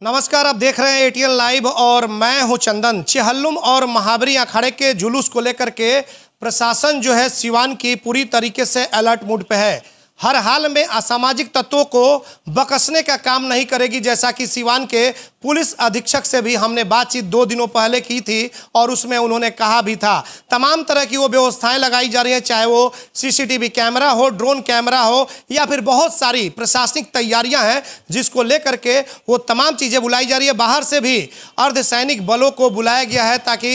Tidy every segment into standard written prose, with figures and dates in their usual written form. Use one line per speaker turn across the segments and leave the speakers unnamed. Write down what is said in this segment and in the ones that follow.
नमस्कार, आप देख रहे हैं एटीएन लाइव और मैं हूं चंदन। चेहल्लुम और महाबरी अखाड़े के जुलूस को लेकर के प्रशासन जो है सिवान की पूरी तरीके से अलर्ट मूड पे है। हर हाल में असामाजिक तत्वों को बकसने का काम नहीं करेगी, जैसा कि सिवान के पुलिस अधीक्षक से भी हमने बातचीत 2 दिनों पहले की थी और उसमें उन्होंने कहा भी था तमाम तरह की वो व्यवस्थाएं लगाई जा रही हैं, चाहे वो सीसीटीवी कैमरा हो, ड्रोन कैमरा हो या फिर बहुत सारी प्रशासनिक तैयारियां हैं जिसको लेकर के वो तमाम चीज़ें बुलाई जा रही है। बाहर से भी अर्धसैनिक बलों को बुलाया गया है ताकि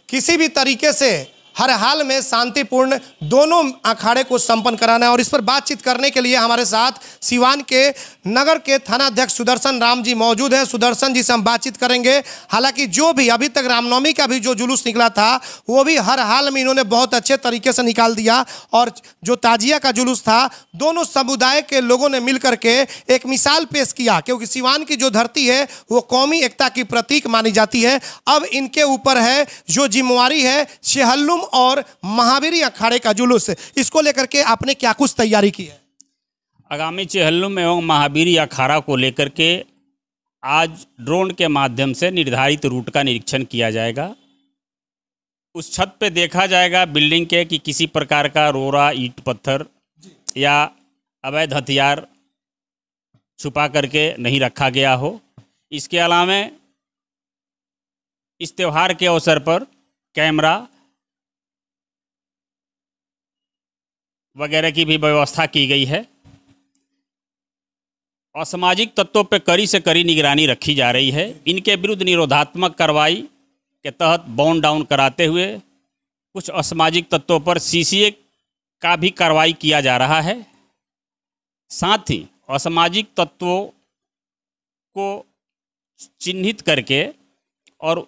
किसी भी तरीके से हर हाल में शांतिपूर्ण दोनों अखाड़े को संपन्न कराना है। और इस पर बातचीत करने के लिए हमारे साथ सिवान के नगर के थाना अध्यक्ष सुदर्शन राम जी मौजूद हैं। सुदर्शन जी से हम बातचीत करेंगे। हालांकि जो भी अभी तक रामनवमी का भी जो जुलूस निकला था वो भी हर हाल में इन्होंने बहुत अच्छे तरीके से निकाल दिया और जो ताजिया का जुलूस था दोनों समुदाय के लोगों ने मिल करके एक मिसाल पेश किया, क्योंकि सिवान की जो धरती है वो कौमी एकता की प्रतीक मानी जाती है। अब इनके ऊपर है जो जिम्मेवारी है चेहल्लुम और महाबरी अखाड़े का जुलूस, इसको लेकर के आपने क्या कुछ तैयारी की है?
आगामी चेहल्लुम एवं महाबरी अखाड़ा को लेकर के आज ड्रोन के माध्यम से निर्धारित रूट का निरीक्षण किया जाएगा। उस छत पे देखा जाएगा बिल्डिंग के कि किसी प्रकार का रोड़ा, ईंट पत्थर या अवैध हथियार छुपा करके नहीं रखा गया हो। इसके अलावा इस त्यौहार के अवसर पर कैमरा वगैरह की भी व्यवस्था की गई है। असामाजिक तत्वों पर कड़ी से कड़ी निगरानी रखी जा रही है। इनके विरुद्ध निरोधात्मक कार्रवाई के तहत बाउंड डाउन कराते हुए कुछ असामाजिक तत्वों पर सीसीए का भी कार्रवाई किया जा रहा है। साथ ही असामाजिक तत्वों को चिन्हित करके और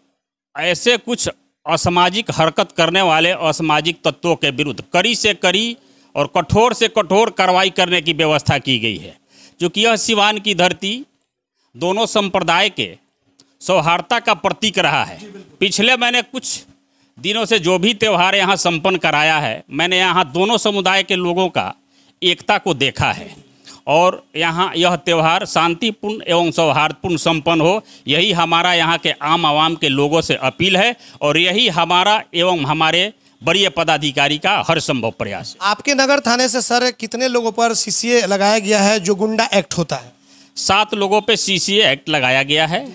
ऐसे कुछ असामाजिक हरकत करने वाले असामाजिक तत्वों के विरुद्ध कड़ी से कड़ी और कठोर से कठोर कार्रवाई करने की व्यवस्था की गई है, क्योंकि यह सिवान की धरती दोनों संप्रदाय के सौहार्दता का प्रतीक रहा है। पिछले मैंने कुछ दिनों से जो भी त्यौहार यहाँ संपन्न कराया है, मैंने यहाँ दोनों समुदाय के लोगों का एकता को देखा है और यहाँ यह त्यौहार शांतिपूर्ण एवं सौहार्दपूर्ण संपन्न हो, यही हमारा यहाँ के आम आवाम के लोगों से अपील है और यही हमारा एवं हमारे बड़े पदाधिकारी का हर संभव प्रयास है।
आपके नगर थाने से सर कितने लोगों पर सीसीए लगाया गया है जो गुंडा एक्ट होता है?
7 लोगों पे सीसीए एक्ट लगाया गया है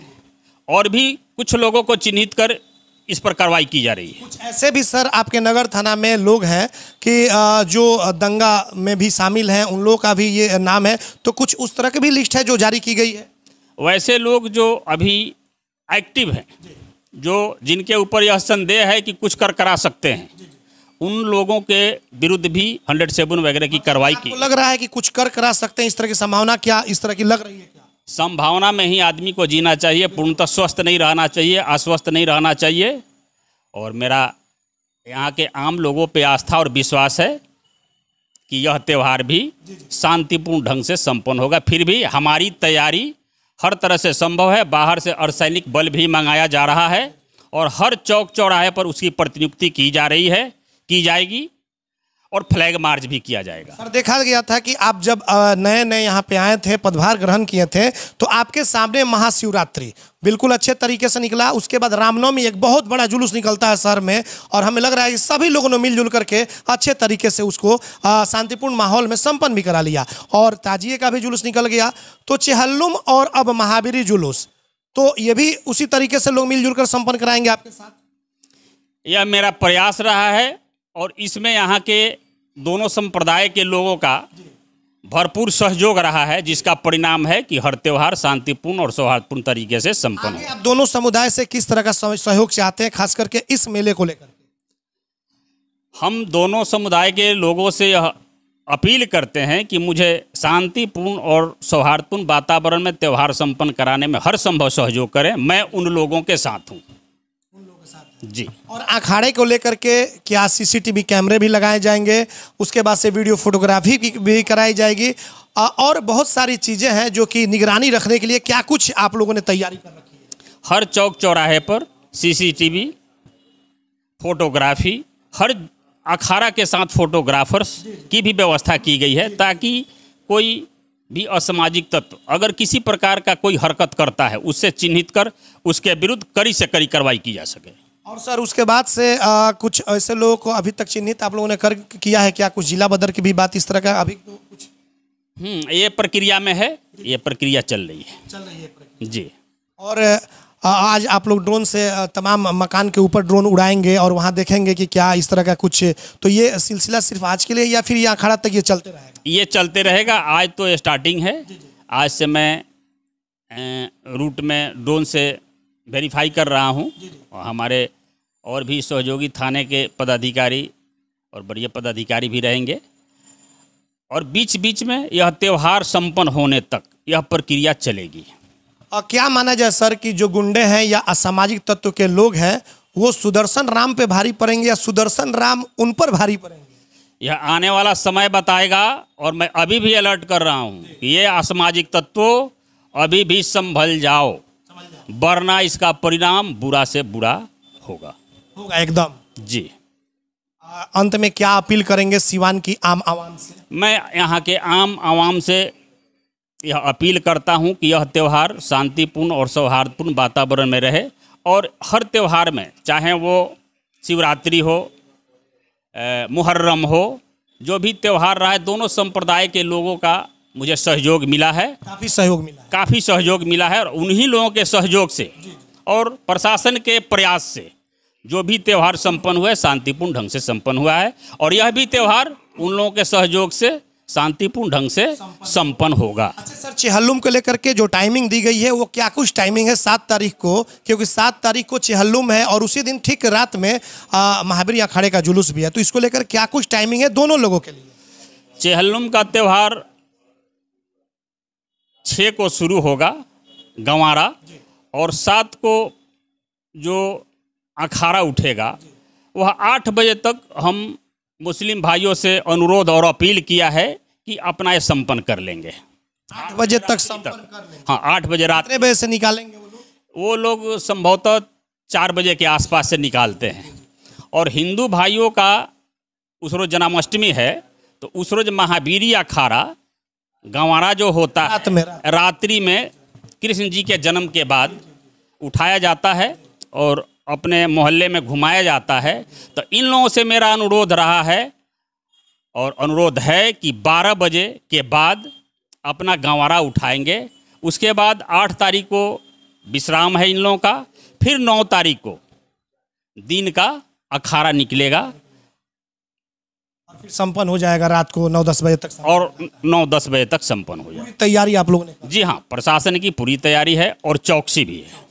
और भी कुछ लोगों को चिन्हित कर इस पर कार्रवाई की जा रही है।
कुछ ऐसे भी सर आपके नगर थाना में लोग हैं कि जो दंगा में भी शामिल हैं, उन लोगों का भी ये नाम है, तो कुछ उस तरह की भी लिस्ट है जो जारी की गई है?
वैसे लोग जो अभी एक्टिव हैं, जो जिनके ऊपर यह संदेह है कि कुछ कर करा सकते हैं, उन लोगों के विरुद्ध भी 107 वगैरह की कार्रवाई की।
लग रहा है कि कुछ कर करा सकते हैं, इस तरह की संभावना क्या इस तरह की लग रही है क्या?
संभावना में ही आदमी को जीना चाहिए, पूर्णतः स्वस्थ नहीं रहना चाहिए, अस्वस्थ नहीं रहना चाहिए। और मेरा यहाँ के आम लोगों पे आस्था और विश्वास है कि यह त्यौहार भी शांतिपूर्ण ढंग से संपन्न होगा। फिर भी हमारी तैयारी हर तरह से संभव है। बाहर से अर्धसैनिक बल भी मंगाया जा रहा है और हर चौक चौराहे पर उसकी प्रतिनियुक्ति की जा रही है, की जाएगी और फ्लैग मार्च भी किया जाएगा।
सर, देखा गया था कि आप जब नए नए यहाँ पे आए थे, पदभार ग्रहण किए थे, तो आपके सामने महाशिवरात्रि बिल्कुल अच्छे तरीके से निकला। उसके बाद रामनवमी एक बहुत बड़ा जुलूस निकलता है शहर में और हमें लग रहा है कि सभी लोगों ने मिलजुल करके अच्छे तरीके से उसको शांतिपूर्ण माहौल में संपन्न भी करा लिया और ताजिए का भी जुलूस निकल गया। तो चेहल्लुम और अब महाबरी जुलूस, तो ये भी उसी तरीके से लोग मिलजुल कर संपन्न कराएंगे आपके साथ?
यह मेरा प्रयास रहा है और इसमें यहाँ के दोनों संप्रदाय के लोगों का भरपूर सहयोग रहा है, जिसका परिणाम है कि हर त्यौहार शांतिपूर्ण और सौहार्दपूर्ण तरीके से संपन्न हो।
आप दोनों समुदाय से किस तरह का सहयोग चाहते हैं, खास करके इस मेले को लेकर?
हम दोनों समुदाय के लोगों से यह अपील करते हैं कि मुझे शांतिपूर्ण और सौहार्दपूर्ण वातावरण में त्यौहार संपन्न कराने में हर संभव सहयोग करें। मैं उन लोगों के साथ हूँ जी।
और अखाड़े को लेकर के क्या सीसीटीवी कैमरे भी लगाए जाएंगे? उसके बाद से वीडियो फोटोग्राफी भी कराई जाएगी और बहुत सारी चीज़ें हैं जो कि निगरानी रखने के लिए क्या कुछ आप लोगों ने तैयारी कर रखी है?
हर चौक चौराहे पर सीसीटीवी, फोटोग्राफी, हर अखाड़ा के साथ फोटोग्राफर्स की भी व्यवस्था की गई है ताकि कोई भी असामाजिक तत्व अगर किसी प्रकार का कोई हरकत करता है, उससे चिन्हित कर उसके विरुद्ध कड़ी से कड़ी कार्रवाई की जा सके।
और सर उसके बाद से कुछ ऐसे लोगों को अभी तक चिन्हित आप लोगों ने किया है क्या? कुछ जिला बदर की भी बात इस तरह का अभी तो कुछ
ये प्रक्रिया में है, ये प्रक्रिया चल रही है जी।
और आज आप लोग ड्रोन से तमाम मकान के ऊपर ड्रोन उड़ाएंगे और वहाँ देखेंगे कि क्या इस तरह का कुछ, तो ये सिलसिला सिर्फ आज के लिए या फिर ये अखाड़ा तक ये चलते रहेगा?
ये चलते रहेगा। आज तो स्टार्टिंग है। आज से मैं रूट में ड्रोन से वेरीफाई कर रहा हूँ और हमारे और भी सहयोगी थाने के पदाधिकारी और वरीय पदाधिकारी भी रहेंगे और बीच बीच में यह त्यौहार संपन्न होने तक यह प्रक्रिया चलेगी।
क्या माना जाए सर कि जो गुंडे हैं या असामाजिक तत्व के लोग हैं वो सुदर्शन राम पे भारी पड़ेंगे या सुदर्शन राम उन पर भारी पड़ेंगे?
यह आने वाला समय बताएगा और मैं अभी भी अलर्ट कर रहा हूँ कि ये असामाजिक तत्वों अभी भी संभल जाओ, वरना इसका परिणाम बुरा से बुरा होगा
एकदम
जी।
अंत में क्या अपील करेंगे सिवान की आम आवाम से?
मैं यहाँ के आम आवाम से यह अपील करता हूँ कि यह त्यौहार शांतिपूर्ण और सौहार्दपूर्ण वातावरण में रहे और हर त्यौहार में, चाहे वो शिवरात्रि हो, मुहर्रम हो, जो भी त्यौहार रहा है, दोनों संप्रदाय के लोगों का मुझे सहयोग मिला है,
काफ़ी सहयोग मिला है
और उन्हीं लोगों के सहयोग से और प्रशासन के प्रयास से जो भी त्यौहार संपन्न हुआ है शांतिपूर्ण ढंग से संपन्न हुआ है और यह भी त्यौहार उन लोगों के सहयोग से शांतिपूर्ण ढंग से संपन्न होगा।
अच्छा सर, चेहल्लुम को लेकर के जो टाइमिंग दी गई है वो क्या कुछ टाइमिंग है 7 तारीख को? क्योंकि 7 तारीख को चेहल्लुम है और उसी दिन ठीक रात में महावीर अखाड़े का जुलूस भी है, तो इसको लेकर क्या कुछ टाइमिंग है दोनों लोगों के लिए?
चेहल्लुम का त्यौहार 6 को शुरू होगा गंवारा और 7 को जो अखाड़ा उठेगा वह 8 बजे तक हम मुस्लिम भाइयों से अनुरोध और अपील किया है कि अपना ये संपन्न कर लेंगे।
8 बजे तक संपन्न कर लेंगे?
हाँ, 8 बजे रात।
कितने बजे से निकालेंगे
वो लोग संभवतः 4 बजे के आसपास से निकालते हैं। और हिंदू भाइयों का उस रोज जन्माष्टमी है, तो उस रोज महावीरी अखाड़ा गंवारा जो होता है रात्रि में कृष्ण जी के जन्म के बाद उठाया जाता है और अपने मोहल्ले में घुमाया जाता है। तो इन लोगों से मेरा अनुरोध रहा है और अनुरोध है कि 12 बजे के बाद अपना गंवारा उठाएंगे। उसके बाद 8 तारीख को विश्राम है इन लोगों का, फिर 9 तारीख को दिन का अखाड़ा निकलेगा
और फिर संपन्न हो जाएगा रात को 9-10 बजे तक
और 9-10 बजे तक संपन्न हो जाएगा।
तैयारी आप लोगों ने?
जी हाँ, प्रशासन की पूरी तैयारी है और चौकसी भी है।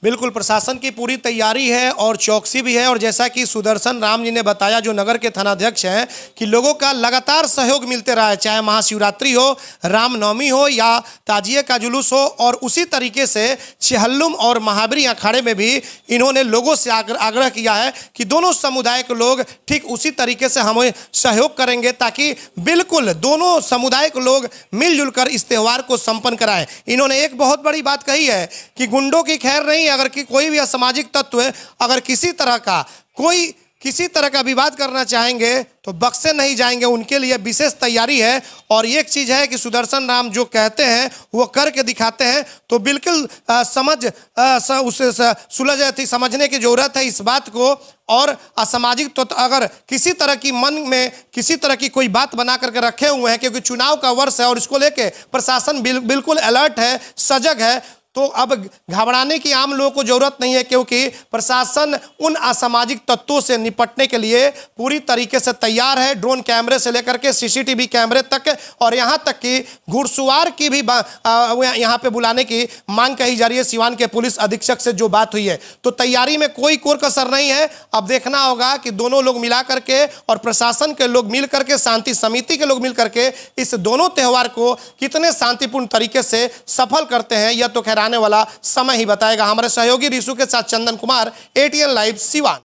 बिल्कुल, प्रशासन की पूरी तैयारी है और चौकसी भी है। और जैसा कि सुदर्शन राम जी ने बताया, जो नगर के थानाध्यक्ष हैं, कि लोगों का लगातार सहयोग मिलते रहा है, चाहे महाशिवरात्रि हो, रामनवमी हो या ताजिए का जुलूस हो। और उसी तरीके से चेहल्लुम और महावीरी अखाड़े में भी इन्होंने लोगों से आग्रह किया है कि दोनों समुदाय के लोग ठीक उसी तरीके से हमें सहयोग करेंगे ताकि बिल्कुल दोनों समुदाय के लोग मिलजुल कर इस त्यौहार को संपन्न कराएं। इन्होंने एक बहुत बड़ी बात कही है कि गुंडों की खैर नहीं, अगर कि कोई भी असामाजिक तत्व अगर किसी तरह का विवाद करना चाहेंगे तो बख्शे नहीं जाएंगे। उनके लिए विशेष तैयारी है। और एक चीज है कि सुदर्शन राम जो कहते हैं वो करके दिखाते हैं, तो बिल्कुल समझने की जरूरत है इस बात को। और असामाजिक तत्व अगर किसी तरह की मन में किसी तरह की कोई बात बना करके रखे हुए हैं, क्योंकि चुनाव का वर्ष है और इसको लेके प्रशासन बिल्कुल अलर्ट है, सजग है, तो अब घबराने की आम लोगों को जरूरत नहीं है, क्योंकि प्रशासन उन असामाजिक तत्वों से निपटने के लिए पूरी तरीके से तैयार है। ड्रोन कैमरे से लेकर के सीसीटीवी कैमरे तक, और यहां तक कि घुड़सवार की भी यहां पे बुलाने की मांग कही जा रही है। सिवान के पुलिस अधीक्षक से जो बात हुई है, तो तैयारी में कोई कोर कसर नहीं है। अब देखना होगा कि दोनों लोग मिला करके और प्रशासन के लोग मिल करके, शांति समिति के लोग मिल करके इस दोनों त्यौहार को कितने शांतिपूर्ण तरीके से सफल करते हैं, यह तो खैर आने वाला समय ही बताएगा। हमारे सहयोगी रिशु के साथ चंदन कुमार, ATN लाइव सिवान।